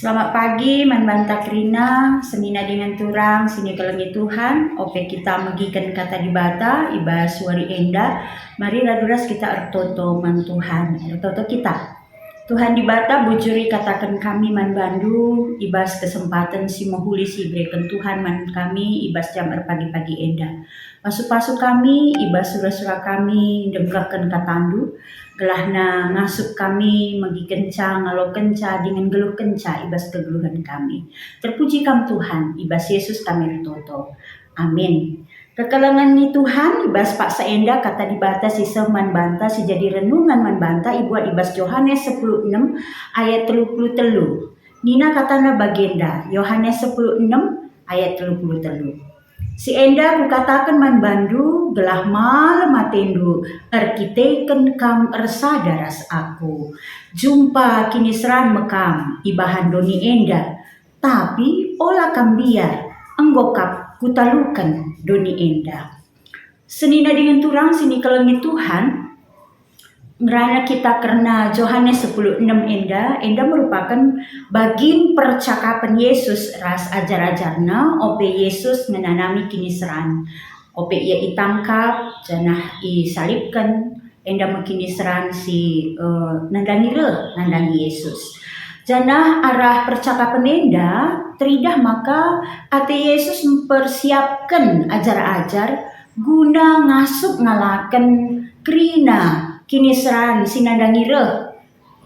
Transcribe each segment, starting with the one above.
Selamat pagi, manbanta Krina, senina dengan turang, sini kelengi Tuhan, ope kita megikan kata di bata, iba suari enda, mari raduras kita ertoto man Tuhan, ertoto kita. Tuhan di bata bujuri katakan kami man bandu, ibas kesempatan si mohuli si berikan Tuhan man kami, ibas jam pagi-pagi enda. Pasu-pasu kami, ibas surah-surah kami, dengkakan katandu, gelahna ngasup kami, megi kenca, ngalo kenca, dengan geluh kenca, ibas kegeluhan kami. Terpuji kam Tuhan, ibas Yesus kami retoto. Amin. Kekalangan ni Tuhan, ibas Pak Saenda kata dibata si seman banta, si jadi renungan man banta, ibu ibas Yohanes 10:6 ayat 33. Nina katana bagenda, Yohanes 10:6 ayat 33. Si enda kukatakan man bandu, gelah malam matendu, erkiteken kam ersadaras aku. Jumpa kini seran mekam, ibahan doni enda, tapi olah kam biar, enggokap kutalukan doni enda. Senina dengan turang sini kelengi Tuhan, ngerana kita karena Yohanes 10:6 enda merupakan bagian percakapan Yesus ras ajar-ajarna ope Yesus menanami kiniseran ope ia itangkap janah isalibkan enda mekiniseran si nandangi Yesus janah arah percakapan enda teridah maka ate Yesus mempersiapkan ajar-ajar guna ngasup ngalakan krina kiniseran si nandangi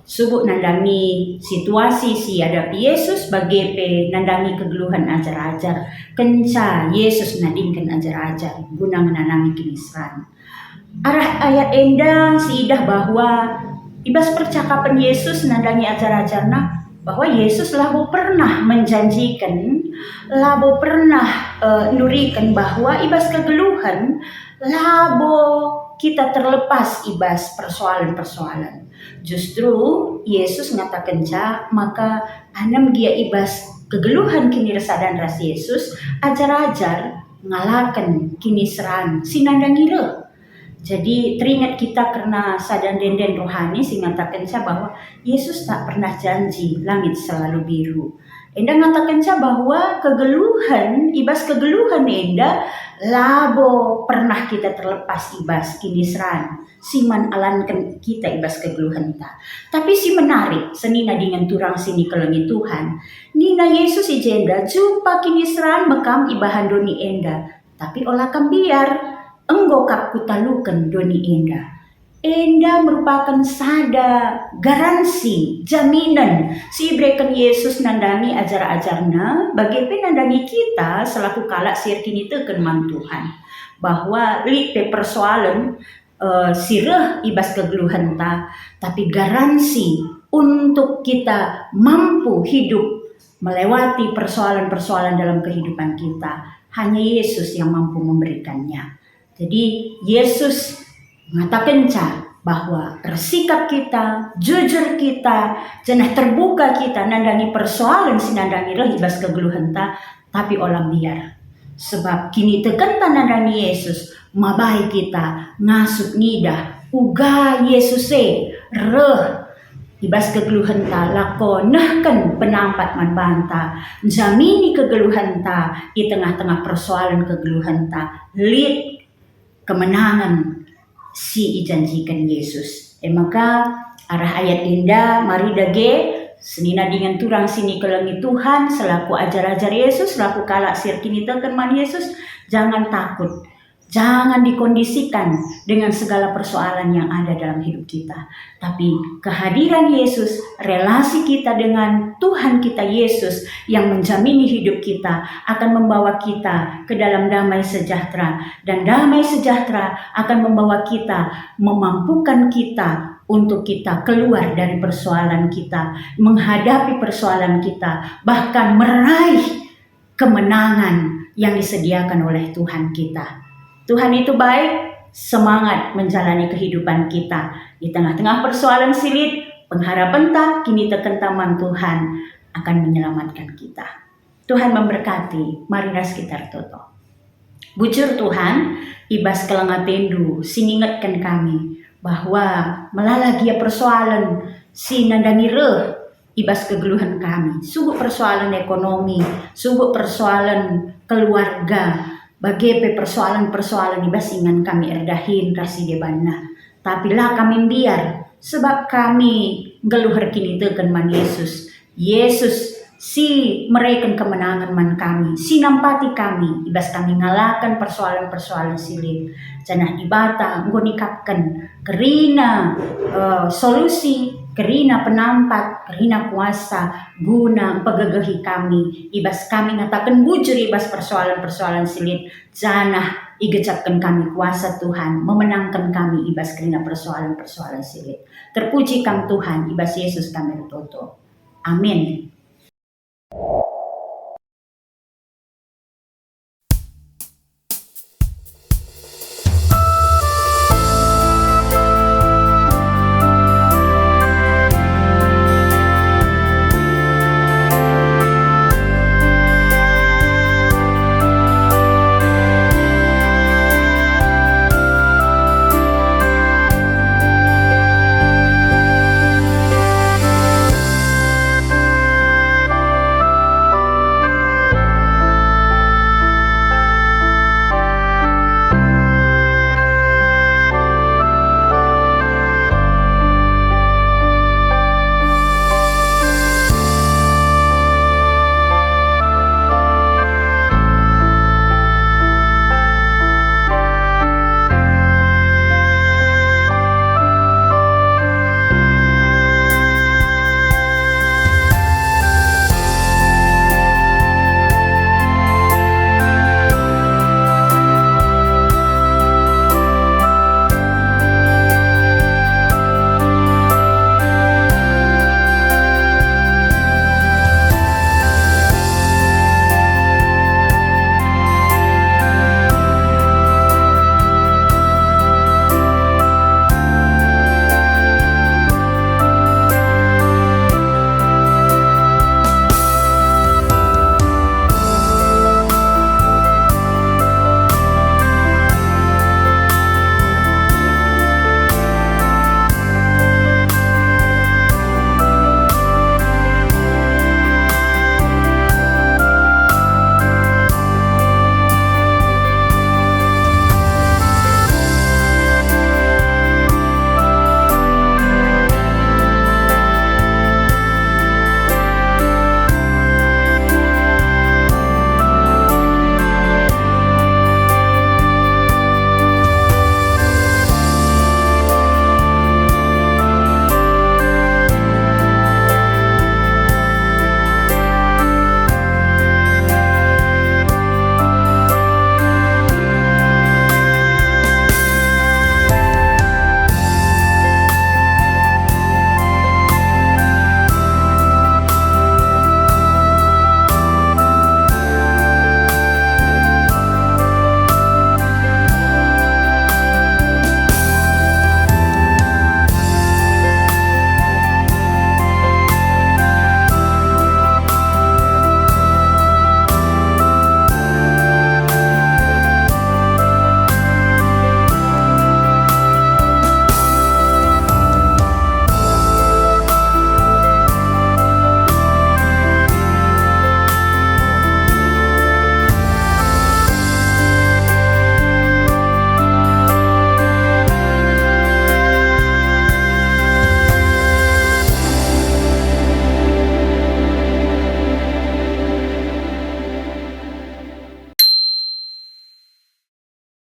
subuk nandangi situasi si hadapi Yesus bagepe nandangi kegeluhan ajar-ajar kenca Yesus nadingkan ajar-ajar guna menanami kiniseran. Arah ayat enda si idah bahwa ibas percakapan Yesus nandangi ajar-ajarna bahwa Yesus labo pernah menjanjikan, labo pernah nurikan bahwa ibas kegeluhan labo kita terlepas ibas persoalan-persoalan. Justru Yesus ngatakan maka anam dia ibas kegeluhan kini resadan ras Yesus ajar-ajar ngalakan kini seran sinandang ire. Jadi teringat kita karena sadan denden rohani sing ngatakan bahwa Yesus tak pernah janji langit selalu biru. Enda ngatakan bahwa kegeluhan, ibas kegeluhan enda labo pernah kita terlepas ibas kinisran. Siman alankan kita ibas kegeluhan ta. Tapi si menarik, senina dengan turang sini kelengi Tuhan. Nina Yesus ijenda jumpa kinisran bekam ibahan doni enda. Tapi olah biar enggokap kutalukan doni enda. Enda merupakan sada garansi, jaminan si berikan Yesus nandangi ajar-ajarna bagi nandangi kita selaku kalak sirkini teken man Tuhan bahwa lipe persoalan sireh ibas kegeluhan ta tapi garansi untuk kita mampu hidup melewati persoalan-persoalan dalam kehidupan kita hanya Yesus yang mampu memberikannya. Jadi Yesus mengatakan bahwa bersikap kita, jujur kita, janah terbuka kita nandangi persoalan sinandangi ibas kegeluhan ta, tapi olah biar. Sebab kini tekan nandangi Yesus, mabai kita ngasup nidah, uga Yesus ibas kegeluhan ta, lakonahkan penampat man banta, jamini kegeluhan ta, di tengah-tengah persoalan kegeluhan ta, lid kemenangan si ijanjikan Yesus. Maka arah ayat indah mari dage senina dengan turang sini kelengi Tuhan selaku ajar-ajar Yesus selaku kalak sirkini teken man Yesus jangan takut. Jangan dikondisikan dengan segala persoalan yang ada dalam hidup kita. Tapi kehadiran Yesus, relasi kita dengan Tuhan kita Yesus yang menjamini hidup kita akan membawa kita ke dalam damai sejahtera. Dan damai sejahtera akan membawa kita, memampukan kita untuk kita keluar dari persoalan kita, menghadapi persoalan kita, bahkan meraih kemenangan yang disediakan oleh Tuhan kita. Tuhan itu baik, semangat menjalani kehidupan kita. Di tengah-tengah persoalan sulit, pengharapan tak kini teken taman Tuhan akan menyelamatkan kita. Tuhan memberkati, mari kita tutup. Bujur Tuhan, ibas kelengatendu, singingatkan kami bahwa melalagia persoalan si nandangi ibas kegeluhan kami. Sungguh persoalan ekonomi, sungguh persoalan keluarga, bagai persoalan-persoalan ibas ingan kami erdahin kasih debana. Tapi lah kami biar, sebab kami geluhar kini tekan man Yesus. Yesus si mereka kemenangan man kami, si nampati kami, ibas kami ngalahkan persoalan-persoalan silit. Janah ibata, nggonikapkan kerina solusi, kerina penampat, kerina kuasa, guna pegagahi kami. Ibas kami ngatakan bujur ibas persoalan-persoalan silit. Janah igecapkan kami kuasa Tuhan, memenangkan kami ibas kerina persoalan-persoalan silit. Terpuji kami Tuhan, ibas Yesus kami bertoto. Amin.